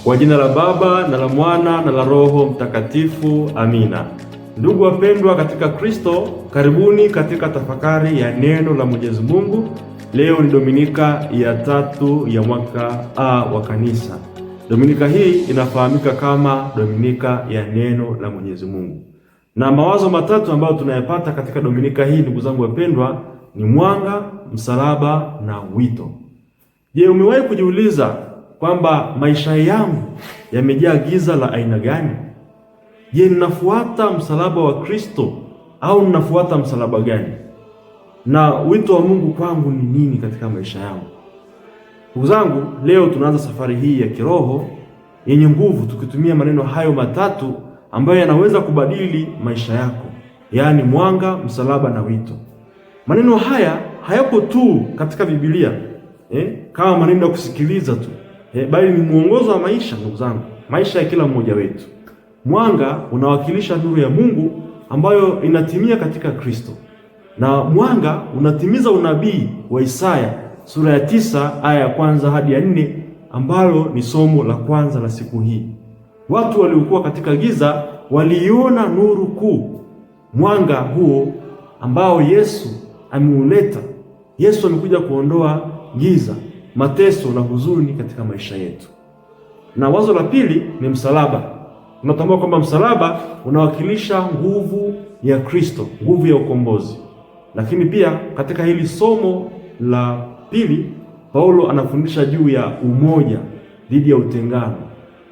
Kwa jina la Baba na la Mwana na la Roho Mtakatifu, amina. Ndugu wapendwa katika Kristo, karibuni katika tafakari ya neno la Mwenyezi Mungu. Leo ni Dominika ya 3 ya mwaka A wa Kanisa. Dominika hii inafahamika kama Dominika ya neno la Mwenyezi Mungu. Na mawazo matatu ambayo tunayapata katika Dominika hii, ndugu zangu wapendwa, ni mwanga, msalaba na wito. Je, umewahi kujiuliza kwamba maisha yangu yamejaa giza la aina gani? Je, ninafuata msalaba wa Kristo au ninafuata msalaba gani? Na wito wa Mungu kwangu ni nini katika maisha yangu? Ndugu zangu, leo tunaanza safari hii ya kiroho yenye nguvu, tukitumia maneno hayo matatu ambayo yanaweza kubadili maisha yako, yaani mwanga, msalaba na wito. Maneno haya hayapo tu katika Biblia kama maneno ya kusikiliza tu, bali ni mwongozo wa maisha. Ndugu zangu, maisha ya kila mmoja wetu. Mwanga unawakilisha nuru ya Mungu ambayo inatimia katika Kristo, na mwanga unatimiza unabii wa Isaya sura ya 9 aya ya 1 hadi ya 4, ambalo ni somo la kwanza la siku hii. Watu waliokuwa katika giza waliona nuru kuu. Mwanga huo ambao Yesu ameuleta. Yesu amekuja kuondoa giza, mateso na huzuni katika maisha yetu. Na wazo la pili ni msalaba. Tunatambua kwamba msalaba unawakilisha nguvu ya Kristo, nguvu ya ukombozi. Lakini pia katika hili somo la pili, Paulo anafundisha juu ya umoja dhidi ya utengano,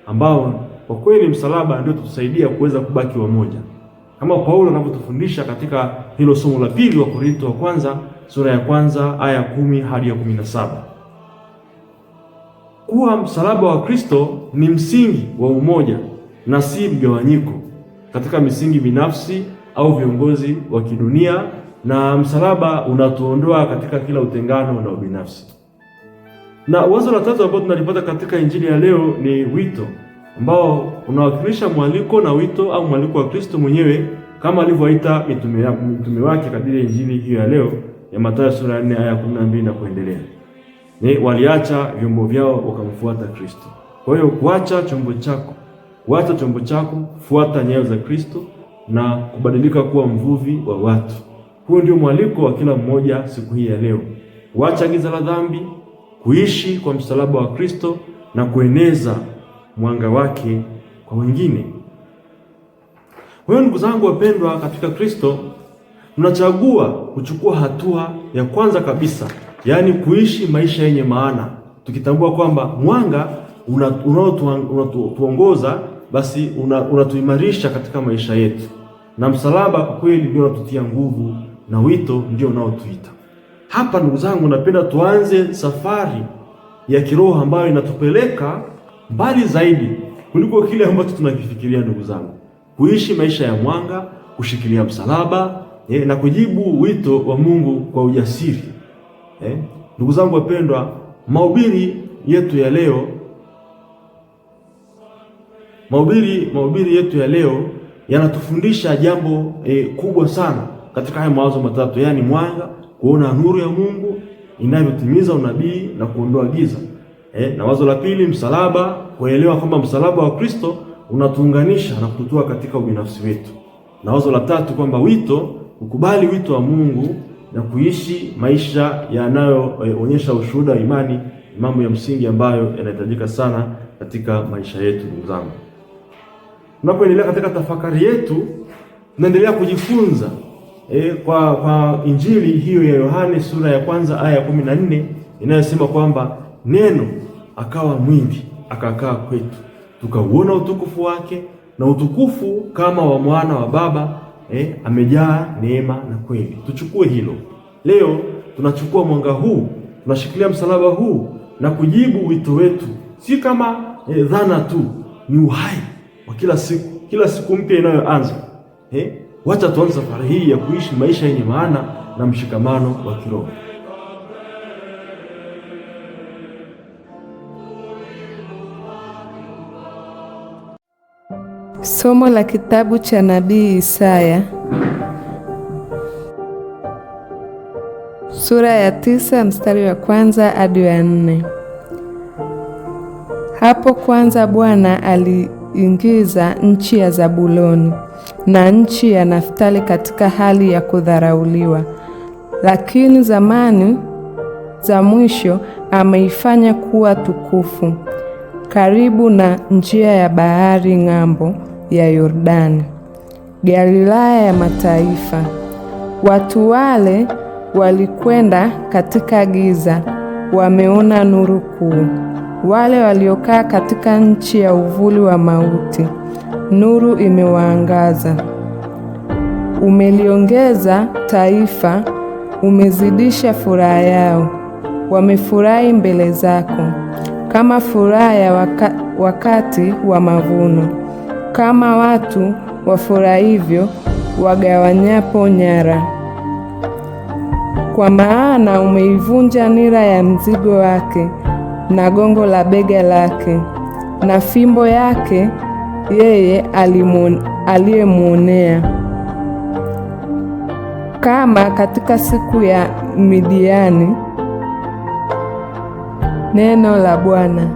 ambao kwa kweli msalaba ndio tutusaidia kuweza kubaki wamoja, kama Paulo anavyotufundisha katika hilo somo la pili wa Korinto wa kwanza sura ya 1 aya 10 hadi ya 17. Kuwa msalaba wa Kristo ni msingi wa umoja na si mgawanyiko katika misingi binafsi au viongozi wa kidunia, na msalaba unatuondoa katika kila utengano na ubinafsi. Na wazo la tatu ambalo tunalipata katika injili ya leo ni wito, ambao unawakilisha mwaliko na wito au mwaliko wa Kristo mwenyewe kama alivyoita mitume wake kadiri ya injili hiyo ya leo ya Mathayo sura ya 4 aya 12 na kuendelea. Waliacha vyombo vyao wakamfuata Kristo. Kwa hiyo kuacha chombo chako, fuata nyayo za Kristo na kubadilika kuwa mvuvi wa watu. Huo ndio mwaliko wa kila mmoja siku hii ya leo. Kuacha giza la dhambi, kuishi kwa msalaba wa Kristo na kueneza mwanga wake kwa wengine. Kwa hiyo ndugu zangu wapendwa katika Kristo, tunachagua kuchukua hatua ya kwanza kabisa, yaani kuishi maisha yenye maana, tukitambua kwamba mwanga unaotuongoza basi unatuimarisha katika maisha yetu, na msalaba kwa kweli ndio unatutia nguvu, na wito ndio unaotuita. Hapa ndugu zangu, napenda tuanze safari ya kiroho ambayo inatupeleka mbali zaidi kuliko kile ambacho tunakifikiria. Ndugu zangu, kuishi maisha ya mwanga, kushikilia msalaba na kujibu wito wa Mungu kwa ujasiri. Ndugu zangu wapendwa, mahubiri yetu ya leo yanatufundisha jambo kubwa sana katika haya mawazo matatu, yaani mwanga, kuona nuru ya Mungu inavyotimiza unabii na kuondoa giza. Na wazo la pili, msalaba, kuelewa kwamba msalaba wa Kristo unatuunganisha na kututoa katika ubinafsi wetu. Na wazo la tatu kwamba wito, kukubali wito wa Mungu na kuishi maisha yanayoonyesha ushuhuda wa imani, mambo ya msingi ambayo yanahitajika sana katika maisha yetu. Ndugu zangu, tunapoendelea katika tafakari yetu, tunaendelea kujifunza kwa injili hiyo ya Yohane sura ya 1 aya ya 14 inayosema kwamba neno akawa mwili akakaa kwetu, tukauona utukufu wake, na utukufu kama wa mwana wa Baba, amejaa neema na kweli. Tuchukue hilo. Leo tunachukua mwanga huu, tunashikilia msalaba huu na kujibu wito wetu, si kama dhana tu, ni uhai wa kila siku mpya inayoanza. Wacha tuanze safari hii ya kuishi maisha yenye maana na mshikamano wa kiroho. Somo la kitabu cha nabii Isaya sura ya 9 mstari wa 1 hadi wa 4. Hapo kwanza Bwana aliingiza nchi ya Zabuloni na nchi ya Naftali katika hali ya kudharauliwa, lakini zamani za mwisho ameifanya kuwa tukufu, karibu na njia ya bahari ng'ambo ya Yordani, Galilaya ya mataifa. Watu wale walikwenda katika giza, wameona nuru kuu. Wale waliokaa katika nchi ya uvuli wa mauti, nuru imewaangaza. Umeliongeza taifa, umezidisha furaha yao. Wamefurahi mbele zako kama furaha ya wakati wa mavuno, kama watu wafurahivyo wagawanyapo nyara. Kwa maana umeivunja nira ya mzigo wake na gongo la bega lake na fimbo yake yeye aliyemwonea, kama katika siku ya Midiani. Neno la Bwana.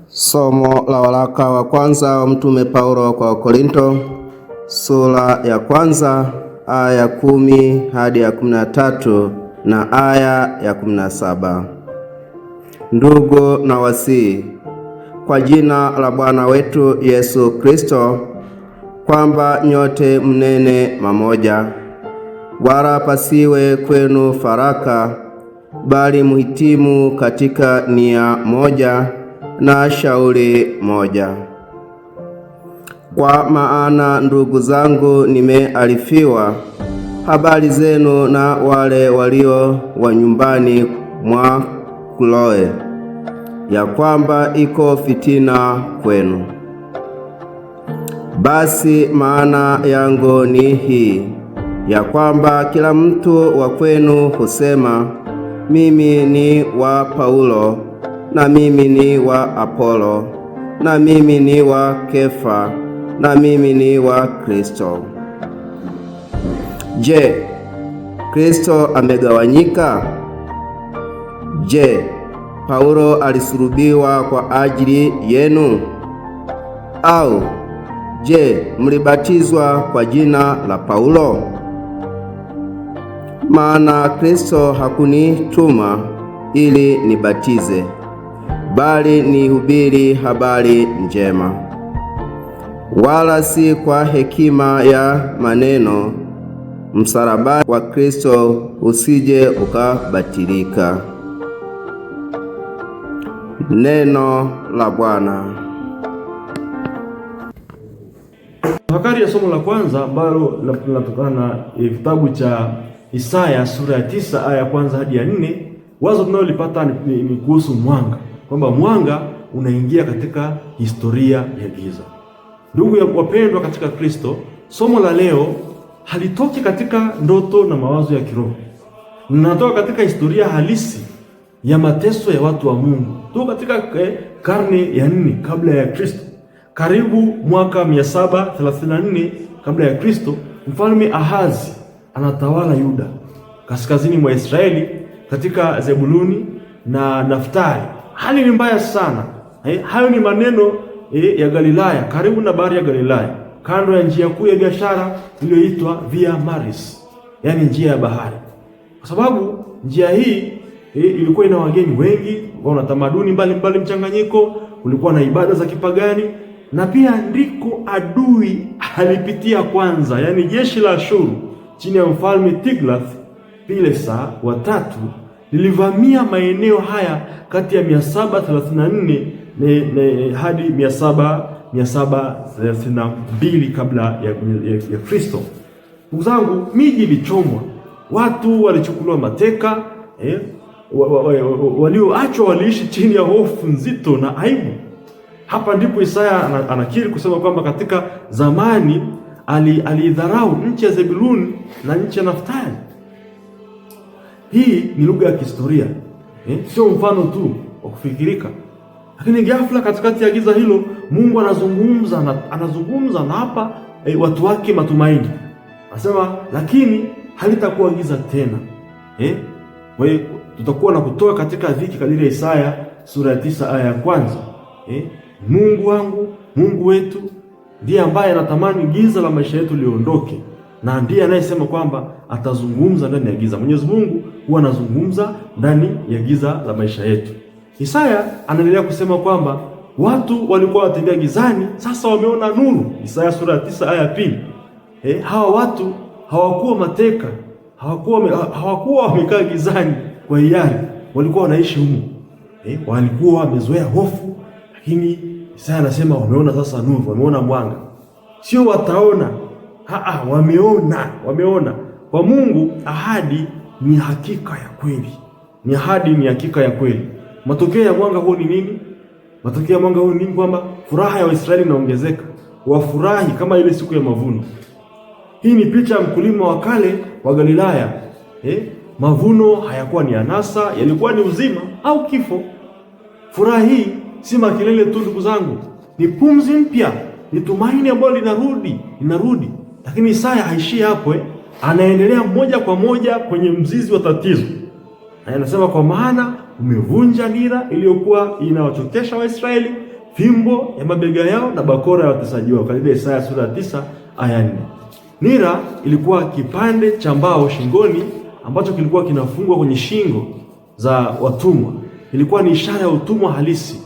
Somo la waraka wa kwanza wa Mtume Paulo kwa Wakorinto, sura ya kwanza aya ya 10 hadi ya 13 na aya ya 17. Ndugu na wasii, kwa jina la Bwana wetu Yesu Kristo, kwamba nyote mnene mamoja, wala pasiwe kwenu faraka, bali muhitimu katika nia moja na shauri moja. Kwa maana ndugu zangu, nimearifiwa habari zenu na wale walio wa nyumbani mwa Kloe, ya kwamba iko fitina kwenu. Basi maana yangu ni hii, ya kwamba kila mtu wa kwenu husema, mimi ni wa Paulo, na mimi ni wa Apolo, na mimi ni wa Kefa, na mimi ni wa Kristo. Je, Kristo amegawanyika? Je, Paulo alisulubiwa kwa ajili yenu? Au je, mlibatizwa kwa jina la Paulo? Maana Kristo hakunituma ili nibatize, bali nihubiri habari njema, wala si kwa hekima ya maneno, msalaba wa Kristo usije ukabatilika. Neno la Bwana. Tafakari ya somo la kwanza ambalo linatokana na kitabu cha Isaya sura ya 9 aya ya kwanza hadi ya 4. Wazo tunalolipata ni kuhusu mwanga, kwamba mwanga unaingia katika historia ya giza. Ndugu ya wapendwa katika Kristo, somo la leo halitoki katika ndoto na mawazo ya kiroho. Linatoka katika historia halisi ya mateso ya watu wa Mungu. Tuko katika karne ya 4 kabla ya Kristo. Karibu mwaka 734 kabla ya Kristo, mfalme Ahazi anatawala Yuda, kaskazini mwa Israeli, katika Zebuluni na Naftali. Hali ni mbaya sana. Hayo ni maneno ya Galilaya, karibu na bahari ya Galilaya, kando ya njia kuu ya biashara iliyoitwa Via Maris, yani njia ya bahari. Kwa sababu njia hii ilikuwa ina wageni wengi, wana tamaduni mbalimbali mchanganyiko, kulikuwa na ibada za kipagani, na pia ndiko adui alipitia kwanza, yani jeshi la Ashuru chini ya mfalme Tiglath-Pilesa wa tatu lilivamia maeneo haya kati ya 734 hadi 732 kabla ya Kristo. Ndugu zangu, miji ilichomwa, watu walichukuliwa mateka, walioachwa waliishi chini ya hofu nzito na aibu. Hapa ndipo Isaya anakiri kusema kwamba katika zamani alidharau nchi ya Zebuluni na nchi ya Naftali. Hii ni lugha ya kihistoria, sio mfano tu wa kufikirika. Lakini ghafla katikati ya giza hilo, Mungu anazungumza na hapa watu wake matumaini. Anasema, lakini halitakuwa giza tena. Kwa hiyo tutakuwa na kutoka katika dhiki, kadiri ya Isaya sura ya 9 aya ya kwanza. Mungu wangu, Mungu wetu ndiye ambaye anatamani giza la maisha yetu liondoke, na ndiye anayesema kwamba atazungumza ndani ya giza. Mwenyezi Mungu huwa anazungumza ndani ya giza la maisha yetu. Isaya anaendelea kusema kwamba watu walikuwa watembea gizani, sasa wameona nuru. Isaya sura ya 9 aya ya 2. Hawa watu hawakuwa mateka, hawakuwa wamekaa gizani kwa hiari, walikuwa wanaishi humo. Walikuwa wamezoea hofu, lakini Isaya anasema wameona sasa nuru, wameona mwanga. Sio wataona, wameona. Kwa Mungu ahadi ni hakika ya kweli. Ni hakika ya kweli. Matokeo ya mwanga huo ni nini? Matokeo ya mwanga huo ni nini? Kwamba furaha ya Waisraeli inaongezeka. Wafurahi kama ile siku ya mavuno. Hii ni picha ya mkulima wa kale wa Galilaya. Mavuno hayakuwa ni anasa, yalikuwa ni uzima au kifo. Furaha hii si makelele tu, ndugu zangu, ni pumzi mpya, ni tumaini ambalo linarudi. Lakini Isaya haishii hapo, anaendelea moja kwa moja kwenye mzizi wa tatizo. Anasema, kwa maana umevunja nira iliyokuwa inawachokesha Waisraeli, fimbo ya mabega yao na bakora ya watesaji wao. Katika Isaya sura ya 9 aya 4. Nira ilikuwa kipande cha mbao shingoni ambacho kilikuwa kinafungwa kwenye shingo za watumwa. Ilikuwa ni ishara ya utumwa halisi.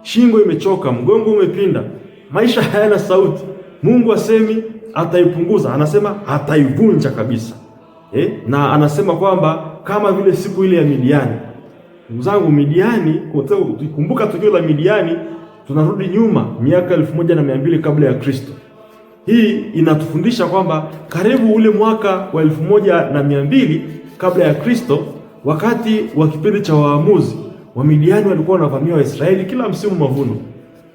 Shingo imechoka, mgongo umepinda, maisha hayana sauti. Mungu asemi ataipunguza, anasema ataivunja kabisa. Na anasema kwamba kama vile siku ile ya Midiani. Ndugu zangu, Midiani, kumbuka tukio la Midiani, tunarudi nyuma miaka 1200 kabla ya Kristo. Hii inatufundisha kwamba karibu ule mwaka wa 1200 kabla ya Kristo, wakati wa kipindi cha waamuzi, Wamidiani walikuwa wanavamia Waisraeli kila msimu mavuno.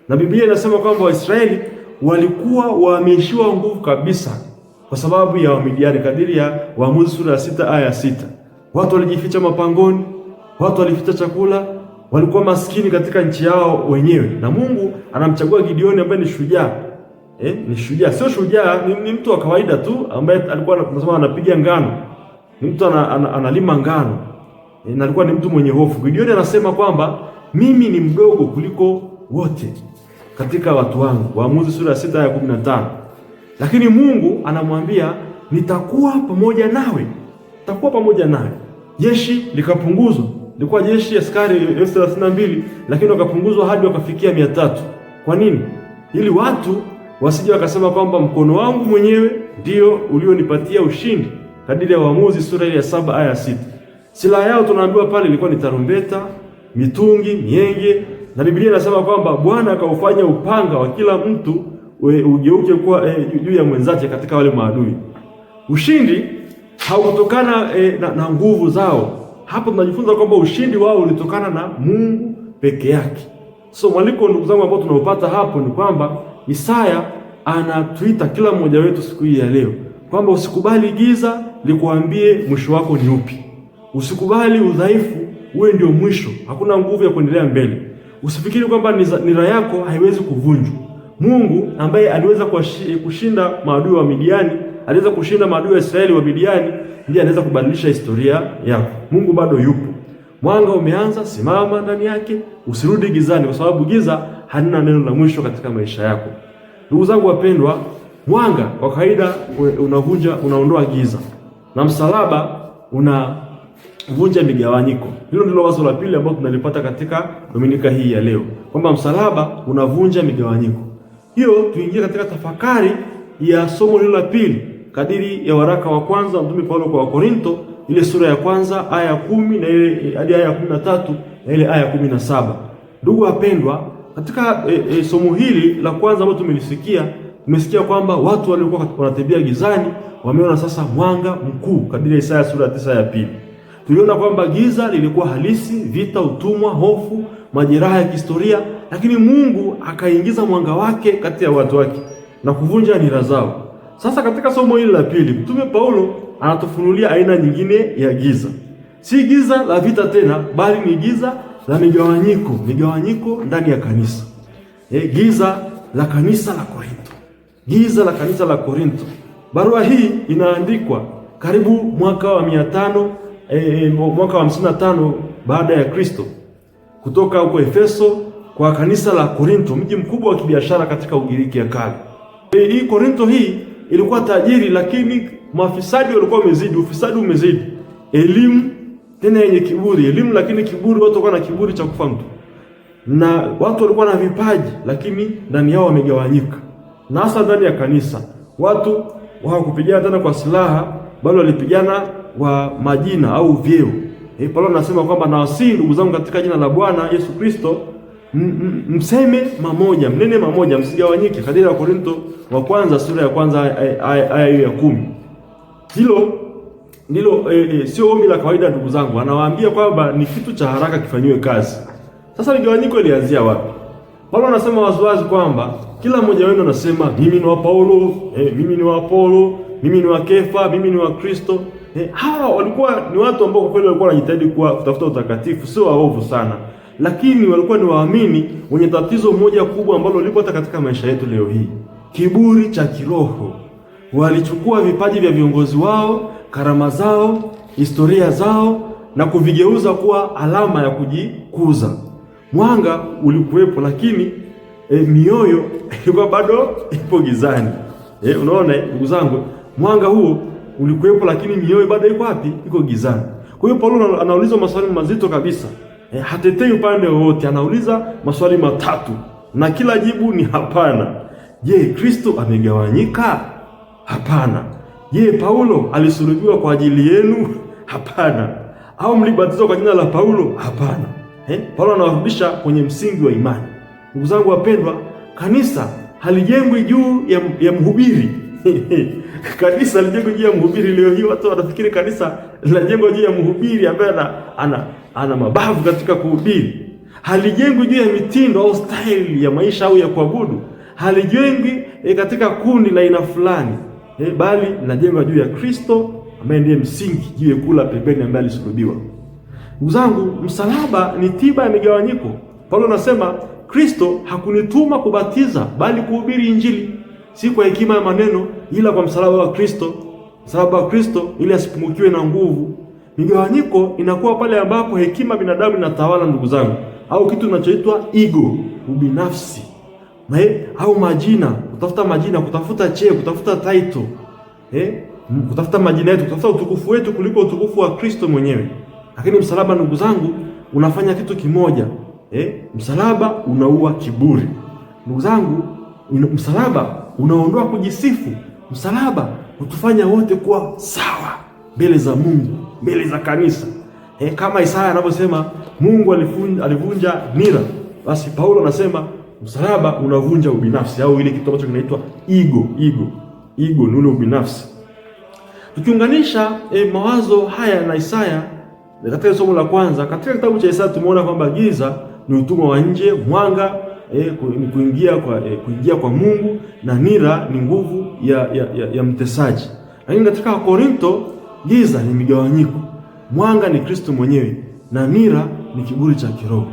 Na Biblia inasema kwamba Waisraeli walikuwa wameishiwa nguvu kabisa kwa sababu ya Wamidiani, kadiri ya Waamuzi sura ya 6 aya 6. Watu walijificha mapangoni, watu walificha chakula, walikuwa maskini katika nchi yao wenyewe. Na Mungu anamchagua Gideoni ambaye ni shujaa. Ni shujaa, sio shujaa, ni mtu wa kawaida tu ambaye alikuwa tunasema anapiga ngano. Ni mtu analima ngano. Na alikuwa ni mtu mwenye hofu. Gideoni anasema kwamba mimi ni mdogo kuliko wote katika watu wangu. Waamuzi sura ya 6 aya 15. Lakini Mungu anamwambia nitakuwa pamoja nawe. Nitakuwa pamoja nawe. Jeshi likapunguzwa. Lilikuwa jeshi askari 32, lakini wakapunguzwa hadi wakafikia 300. Kwa nini? Ili watu wasije wakasema kwamba mkono wangu mwenyewe ndio ulionipatia ushindi. kadiri ya Waamuzi sura ya 7 aya 6. Silaha yao tunaambiwa pale ilikuwa ni tarumbeta, mitungi, mienge, na Biblia inasema kwamba Bwana akaufanya upanga wa kila mtu ugeuke kuwa juu ya mwenzake katika wale maadui. Ushindi haukutokana na nguvu zao. Hapo tunajifunza kwamba ushindi wao ulitokana na Mungu peke yake. So mwaliko ndugu zangu ambao tunaopata hapo ni kwamba Isaya anatuita kila mmoja wetu siku hii ya leo kwamba usikubali giza likuambie mwisho wako ni upi. Usikubali udhaifu uwe ndio mwisho, hakuna nguvu ya kuendelea mbele. Usifikiri kwamba nira yako haiwezi kuvunjwa. Mungu ambaye aliweza kushinda maadui wa Midiani, aliweza kushinda maadui wa Israeli wa Midiani, ndiye anaweza kubadilisha historia yako. Mungu bado yupo. Mwanga umeanza, simama ndani yake, usirudi gizani, kwa sababu giza halina neno la mwisho katika maisha yako. Ndugu zangu wapendwa, mwanga kwa kawaida unaondoa giza, na msalaba unavunja migawanyiko. Hilo ndilo wazo la pili ambalo tunalipata katika Dominika hii ya leo, kwamba msalaba unavunja migawanyiko. Hiyo tuingie katika tafakari ya somo hilo la pili kadiri ya waraka wa kwanza Mtume Paulo kwa Wakorinto, ile sura ya kwanza aya ya 10 na ile hadi aya ya 13 na ile aya ya 17. Ndugu wapendwa, katika somo hili la kwanza ambalo tumesikia kwamba watu waliokuwa wanatembea gizani wameona sasa mwanga mkuu kadiri ya Isaya sura ya 9 ya pili. Tuliona kwamba giza lilikuwa halisi, vita, utumwa, hofu, majeraha ya kihistoria, lakini Mungu akaingiza mwanga wake kati ya watu wake na kuvunja nira zao. Sasa katika somo hili la pili, Mtume Paulo anatufunulia aina nyingine ya giza. Si giza la vita tena, bali ni giza la migawanyiko ndani ya kanisa. Giza la kanisa la Korinto. Giza la kanisa la Korinto. Barua hii inaandikwa karibu mwaka wa 55 baada ya Kristo, kutoka huko Efeso kwa kanisa la Korinto, mji mkubwa wa kibiashara katika Ugiriki ya kale. Hii Korinto hii ilikuwa tajiri, lakini mafisadi walikuwa wamezidi, ufisadi umezidi. Elimu tena yenye kiburi, elimu lakini kiburi, watu walikuwa na kiburi cha kufa mtu. Na watu walikuwa na vipaji, lakini ndani yao wamegawanyika. Na hasa ndani ya kanisa, watu hawakupigana tena kwa silaha, bali walipigana kwa majina au vyeo. Paulo anasema kwamba nawasihi ndugu zangu katika jina la Bwana Yesu Kristo, mseme mamoja, mnene mamoja, msigawanyike, kadiri ya Korinto wa kwanza sura ya kwanza aya ya 10. Hilo ndilo sio ombi la kawaida ndugu zangu. Anawaambia kwamba ni kitu cha haraka kifanywe kazi. Sasa migawanyiko ilianzia wapi? Paulo anasema waziwazi kwamba kila mmoja wenu anasema mimi ni wa Paulo, mimi ni wa Apolo, mimi ni wa Kefa, mimi ni wa Kristo. Hawa walikuwa ni watu ambao kwa kweli walikuwa wanajitahidi kutafuta utakatifu, sio waovu sana. Lakini walikuwa ni waamini wenye tatizo moja kubwa ambalo lipo hata katika maisha yetu leo hii. Kiburi cha kiroho. Walichukua vipaji vya viongozi wao, karama zao, historia zao na kuvigeuza kuwa alama ya kujikuza. Mwanga ulikuwepo, lakini mioyo ilikuwa bado ipo gizani. Unaona ndugu zangu, mwanga huo ulikuwepo, lakini mioyo bado iko wapi? Iko gizani. Kwa hiyo Paulo anauliza maswali mazito kabisa. Hatetei upande wowote, anauliza maswali matatu na kila jibu ni hapana. Je, Kristo amegawanyika? Hapana. Je, Paulo alisulubiwa kwa ajili yenu? Hapana. Au mlibatizwa kwa jina la Paulo? Hapana. Paulo anawarudisha kwenye msingi wa imani. Ndugu zangu wapendwa, kanisa halijengwi juu ya mhubiri. Kanisa halijengwi juu ya mhubiri. Leo hii watu wanafikiri kanisa linajengwa juu ya mhubiri ambaye ana mabavu katika kuhubiri. Halijengwi juu ya mitindo au style ya maisha au ya kuabudu. Halijengwi katika kundi la aina fulani, bali linajengwa juu ya Kristo ambaye ndiye msingi, jiwe kula pembeni ambaye alisulubiwa. Ndugu zangu, msalaba ni tiba ya migawanyiko. Paulo anasema Kristo hakunituma kubatiza bali kuhubiri Injili, si kwa hekima ya maneno ila kwa msalaba wa Kristo. Msalaba wa Kristo ili asipungukiwe na nguvu. Migawanyiko inakuwa pale ambapo hekima binadamu inatawala ndugu zangu, au kitu kinachoitwa ego, ubinafsi. Au majina, kutafuta cheo, kutafuta title. Kutafuta majina yetu, kutafuta utukufu wetu kuliko utukufu wa Kristo mwenyewe. Lakini msalaba ndugu zangu unafanya kitu kimoja. Msalaba unaua kiburi. Ndugu zangu, msalaba unaondoa kujisifu. Msalaba hutufanya wote kuwa sawa. mbele za Mungu, mbele za kanisa. Kama Isaya anavyosema Mungu alivunja nira, basi Paulo anasema msalaba unavunja ubinafsi, au ile kitu ambacho kinaitwa ego ni ule ubinafsi. Tukiunganisha mawazo haya na Isaya katika somo la kwanza, katika kitabu cha Isaya tumeona kwamba giza ni utumwa wa nje, mwanga ni kuingia kwa Mungu, na nira ni nguvu ya mtesaji. Lakini katika Korinto giza ni migawanyiko, mwanga ni Kristo mwenyewe, na nira ni kiburi cha kiroho.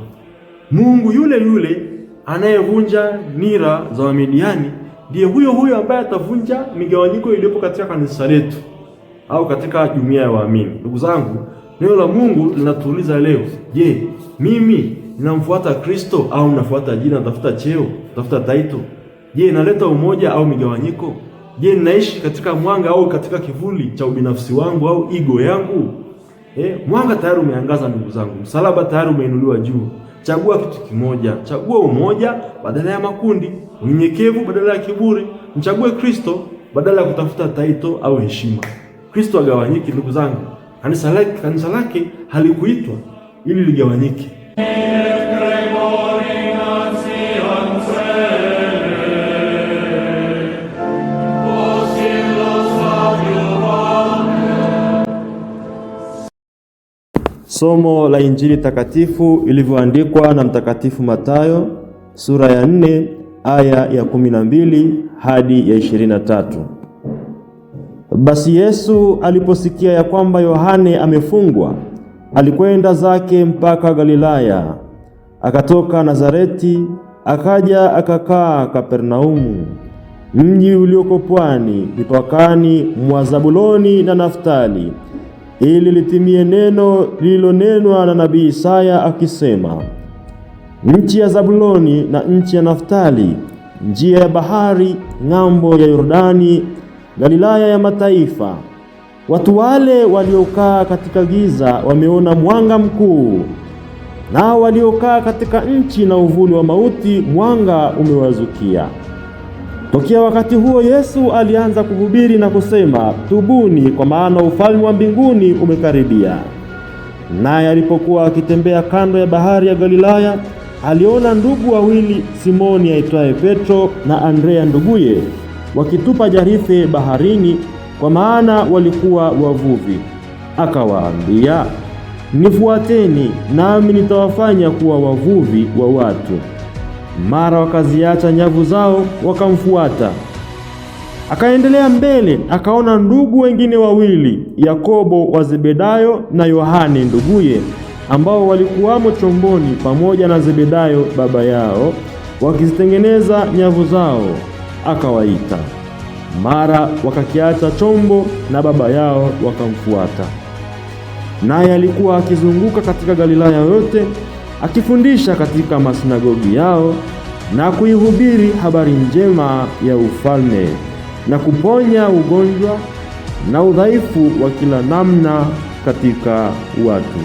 Mungu yule anayevunja nira za Wamidiani ndiye huyo ambaye atavunja migawanyiko iliyopo katika kanisa letu au katika jumuiya ya waamini. Ndugu zangu, neno la Mungu linatuuliza leo, je, mimi ninamfuata Kristo au nafuata jina, natafuta cheo, natafuta title? Je, naleta umoja au migawanyiko? Je, ninaishi katika mwanga au katika kivuli cha ubinafsi wangu au ego yangu? Mwanga tayari umeangaza ndugu zangu. Msalaba tayari umeinuliwa juu. Chagua kitu kimoja. Chagua umoja badala ya makundi, unyenyekevu badala ya kiburi. Mchague Kristo badala ya kutafuta title au heshima. Kristo agawanyiki ndugu zangu. Kanisa lake halikuitwa ili ligawanyike. Somo la Injili takatifu ilivyoandikwa na Mtakatifu Mathayo sura ya 4 aya ya 12 hadi ya 23. Basi Yesu aliposikia ya kwamba Yohane amefungwa, alikwenda zake mpaka Galilaya. Akatoka Nazareti, akaja akakaa Kapernaumu, mji ulioko pwani mipakani mwa Zabuloni na Naftali, ili litimie neno lililonenwa na nabii Isaya akisema, nchi ya Zabuloni na nchi ya Naftali, njia ya bahari, ng'ambo ya Yordani, Galilaya ya mataifa. Watu wale waliokaa katika giza wameona mwanga mkuu, nao waliokaa katika nchi na uvuli wa mauti mwanga umewazukia. Tokea wakati huo Yesu alianza kuhubiri na kusema, tubuni, kwa maana ufalme wa mbinguni umekaribia. Naye alipokuwa akitembea kando ya bahari ya Galilaya, aliona ndugu wawili, Simoni aitwaye Petro na Andrea nduguye, wakitupa jarife baharini, kwa maana walikuwa wavuvi. Akawaambia, nifuateni, nami nitawafanya kuwa wavuvi wa watu. Mara wakaziacha nyavu zao wakamfuata. Akaendelea mbele, akaona ndugu wengine wawili, Yakobo wa Zebedayo na Yohane nduguye, ambao walikuwamo chomboni pamoja na Zebedayo baba yao, wakizitengeneza nyavu zao. Akawaita. Mara wakakiacha chombo na baba yao wakamfuata. Naye alikuwa akizunguka katika Galilaya yote, akifundisha katika masinagogi yao na kuihubiri habari njema ya ufalme, na kuponya ugonjwa na udhaifu wa kila namna katika watu.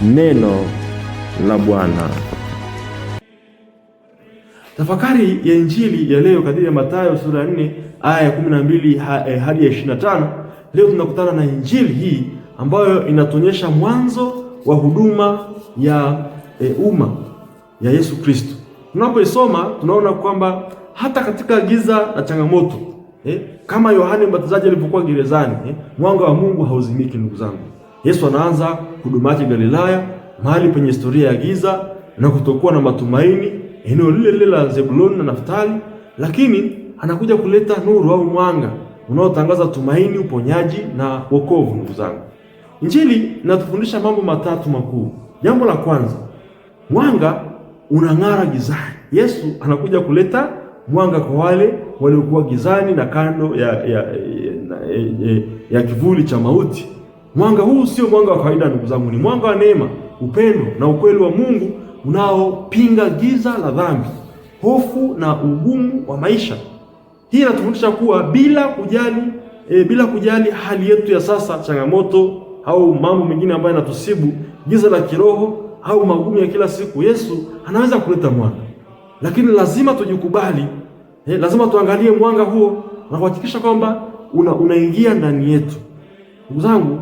Neno la Bwana. Tafakari ya Injili ya leo kadiri ya Mathayo sura ya 4 aya ya 12 hadi ya 25. Leo tunakutana na Injili hii ambayo inatuonyesha mwanzo wa huduma ya umma ya Yesu Kristo. Tunapoisoma tunaona kwamba hata katika giza na changamoto, kama Yohane Mbatizaji alipokuwa gerezani, mwanga wa Mungu hauzimiki ndugu zangu. Yesu anaanza huduma yake Galilaya, mahali penye historia ya giza na kutokuwa na matumaini, eneo lile la Zebuloni na Naftali, lakini anakuja kuleta nuru au mwanga unaotangaza tumaini, uponyaji na wokovu ndugu zangu. Injili inatufundisha mambo matatu makuu. Jambo la kwanza, mwanga unang'ara gizani. Yesu anakuja kuleta mwanga kwa wale waliokuwa gizani na kando ya kivuli cha mauti. Mwanga huu sio mwanga wa kawaida ndugu zangu, ni mwanga wa neema, upendo na ukweli wa Mungu unaopinga giza la dhambi, hofu na ugumu wa maisha. Hii inatufundisha kuwa bila kujali hali yetu ya sasa, changamoto au mambo mengine ambayo yanatusibu, giza la kiroho au magumu ya kila siku, Yesu anaweza kuleta mwanga. Lakini lazima tujikubali, lazima tuangalie mwanga huo na kuhakikisha kwamba unaingia ndani yetu. Ndugu zangu,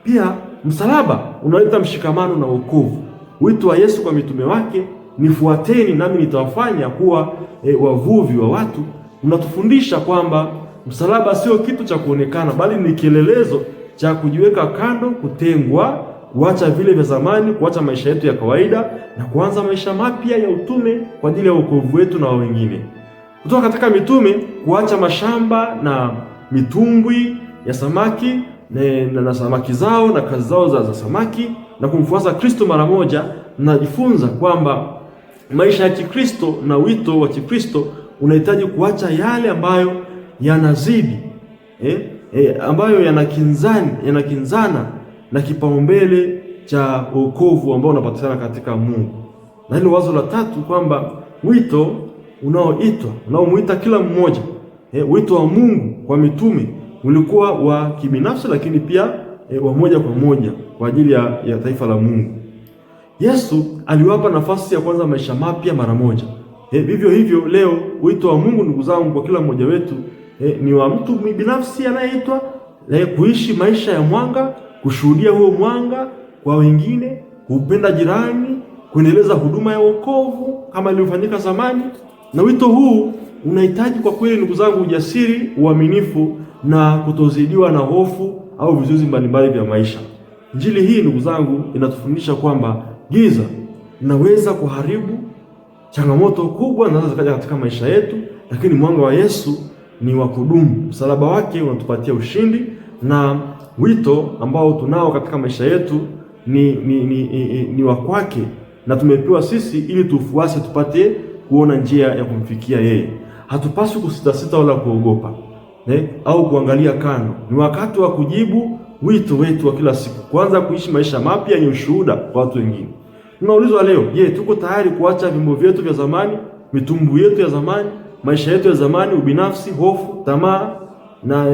pia msalaba unaleta mshikamano na wokovu. Wito wa Yesu kwa mitume wake, nifuateni nami nitawafanya kuwa wavuvi wa watu, unatufundisha kwamba msalaba sio kitu cha kuonekana, bali ni kielelezo cha kujiweka kando, kutengwa, kuacha vile vya zamani, kuacha maisha yetu ya kawaida na kuanza maisha mapya ya utume kwa ajili ya wokovu wetu na wengine. Kutoka katika mitume, kuacha mashamba na mitumbwi ya samaki na samaki zao na kazi zao za samaki na kumfuasa Kristo mara moja, najifunza kwamba maisha ya Kikristo na wito wa Kikristo unahitaji kuacha yale ambayo yanazidi ambayo yanakinzana na kipaumbele cha wokovu ambao unapatikana katika Mungu. Na hilo wazo la tatu kwamba wito unaomuita kila mmoja, wito wa Mungu kwa mitume ulikuwa wa kibinafsi, lakini pia wa moja kwa moja kwa ajili ya taifa la Mungu. Yesu aliwapa nafasi ya kwanza maisha mapya mara moja. Vivyo hivyo leo wito wa Mungu, ndugu zangu, kwa kila mmoja wetu ni wa mtu binafsi anayeitwa kuishi maisha ya mwanga, kushuhudia huo mwanga kwa wengine, kupenda jirani, kuendeleza huduma ya wokovu kama ilivyofanyika zamani. Na wito huu unahitaji kwa kweli, ndugu zangu, ujasiri, uaminifu na kutozidiwa na hofu au vizuizi mbalimbali vya maisha. Injili hii, ndugu zangu, inatufundisha kwamba giza linaweza kuharibu, changamoto kubwa zinaweza zikaja katika maisha yetu, lakini mwanga wa Yesu ni wa kudumu. Msalaba wake unatupatia ushindi, na wito ambao tunao katika maisha yetu ni wa kwake, na tumepewa sisi ili tufuase, tupate kuona njia ya kumfikia yeye. Hatupaswi kusitasita wala kuogopa au kuangalia kando. Ni wakati wa kujibu wito wetu wa kila siku, kuanza kuishi maisha mapya yenye ushuhuda kwa watu wengine. Tunaulizwa leo, je, tuko tayari kuacha vyombo vyetu vya zamani, mitumbu yetu ya zamani, maisha yetu ya zamani, ubinafsi, hofu, tamaa na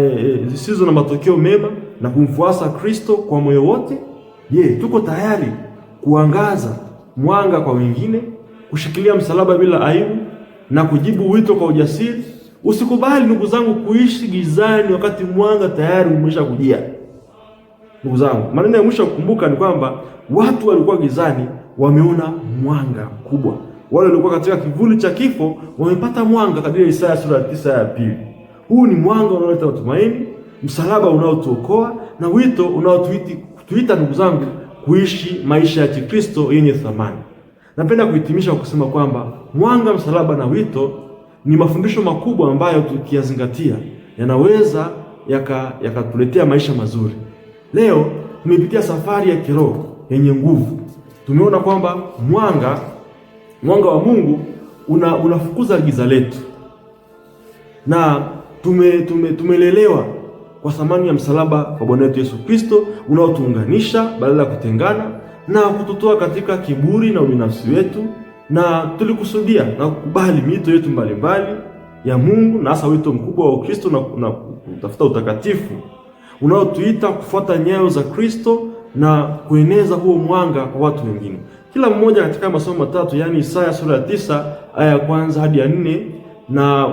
zisizo na matokeo mema, na kumfuasa Kristo kwa moyo wote? Je, tuko tayari kuangaza mwanga kwa wengine, kushikilia msalaba bila aibu na kujibu wito kwa ujasiri? Usikubali, ndugu zangu, kuishi gizani wakati mwanga tayari umesha kujia. Ndugu zangu, maneno ya mwisho kukumbuka ni kwamba watu walikuwa gizani wameona mwanga mkubwa. Wale walikuwa katika kivuli cha kifo wamepata mwanga, kadiri ya Isaya sura ya 9 ya pili. Huu ni mwanga unaoleta matumaini, msalaba unaotuokoa na wito unaotuita, ndugu zangu, kuishi maisha ya Kikristo yenye thamani. Napenda kuhitimisha kwa kusema kwamba mwanga, msalaba na wito ni mafundisho makubwa ambayo tukiyazingatia yanaweza yakatuletea maisha mazuri. Leo tumepitia safari ya kiroho yenye nguvu. Tumeona kwamba mwanga wa Mungu unafukuza giza letu, na tumelelewa kwa thamani ya msalaba wa Bwana wetu Yesu Kristo unaotuunganisha badala ya kutengana na kututoa katika kiburi na ubinafsi wetu, na tulikusudia na kukubali miito yetu mbalimbali ya Mungu, na hasa wito mkubwa wa Kristo na kutafuta utakatifu unaotuita kufuata nyayo za Kristo na kueneza huo mwanga kwa watu wengine. Kila mmoja katika masomo matatu, yani Isaya sura ya 9 aya ya kwanza hadi ya 4, na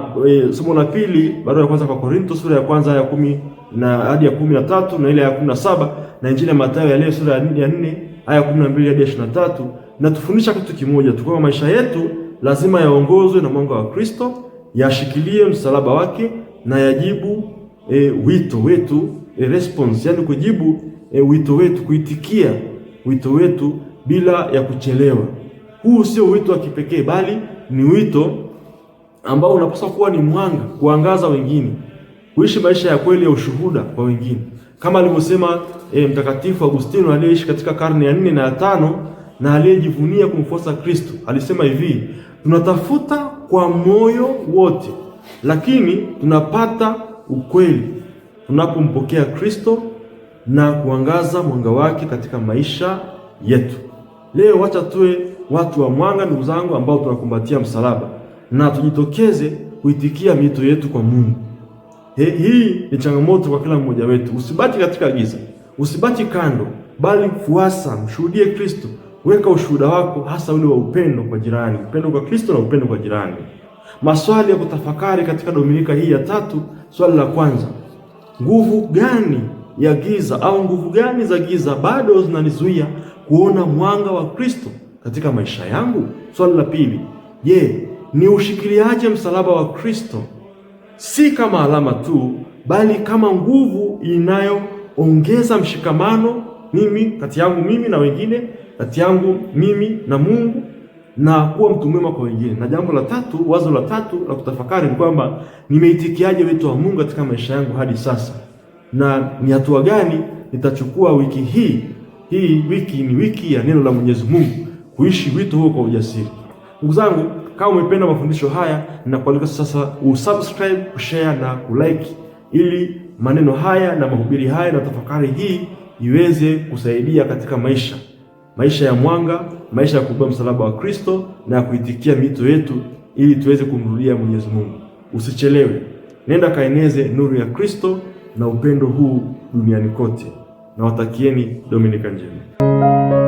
somo la pili barua ya kwanza kwa Korinto sura ya kwanza aya ya 10 na hadi ya 13 na ile ya 17, na Injili ya Mathayo ya leo sura ya 4 aya ya 12 hadi ya 23, na tufundisha kitu kimoja tu, kwamba maisha yetu lazima yaongozwe na mwanga wa Kristo, yashikilie msalaba wake na yajibu wito wetu, response, yani kujibu wito wetu, kuitikia wito wetu bila ya kuchelewa. Huu sio wito wa kipekee, bali ni wito ambao unapaswa kuwa ni mwanga, kuangaza wengine, kuishi maisha ya kweli ya ushuhuda kwa wengine, kama alivyosema Mtakatifu Agustino aliyeishi katika karne ya 4 na ya 5 na aliyejivunia kumfuasa Kristo. Alisema hivi: tunatafuta kwa moyo wote, lakini tunapata ukweli tunapompokea Kristo na kuangaza mwanga wake katika maisha yetu. Leo wacha tuwe watu wa mwanga, ndugu zangu, ambao tunakumbatia msalaba na tujitokeze kuitikia miito yetu kwa Mungu. Hii ni changamoto kwa kila mmoja wetu. Usibaki katika giza, usibaki kando, bali fuasa, mshuhudie Kristo. Weka ushuhuda wako, hasa ule wa upendo kwa jirani, upendo kwa Kristo na upendo kwa jirani. Maswali ya kutafakari katika Dominika hii ya 3. Swali la kwanza: nguvu gani ya giza au nguvu gani za giza bado zinanizuia kuona mwanga wa Kristo katika maisha yangu? Swali la pili, je, ni ushikiliaje msalaba wa Kristo si kama alama tu, bali kama nguvu inayoongeza mshikamano kati yangu mimi na wengine, kati yangu mimi na Mungu, na kuwa mtu mwema kwa wengine. Na jambo la tatu, wazo la tatu la kutafakari ni kwamba nimeitikiaje wito wa Mungu katika maisha yangu hadi sasa, na ni hatua gani nitachukua wiki hii. Hii wiki ni wiki ya neno la Mwenyezi Mungu, kuishi wito huo kwa ujasiri. Ndugu zangu, kama umependa mafundisho haya, ninakualika sasa usubscribe, kushare na kulike, ili maneno haya na mahubiri haya na tafakari hii iweze kusaidia katika maisha ya mwanga, maisha ya kubeba msalaba wa Kristo na kuitikia miito yetu, ili tuweze kumrudia Mwenyezi Mungu. Usichelewe, nenda kaeneze nuru ya Kristo na upendo huu duniani kote. Na watakieni Dominika njema.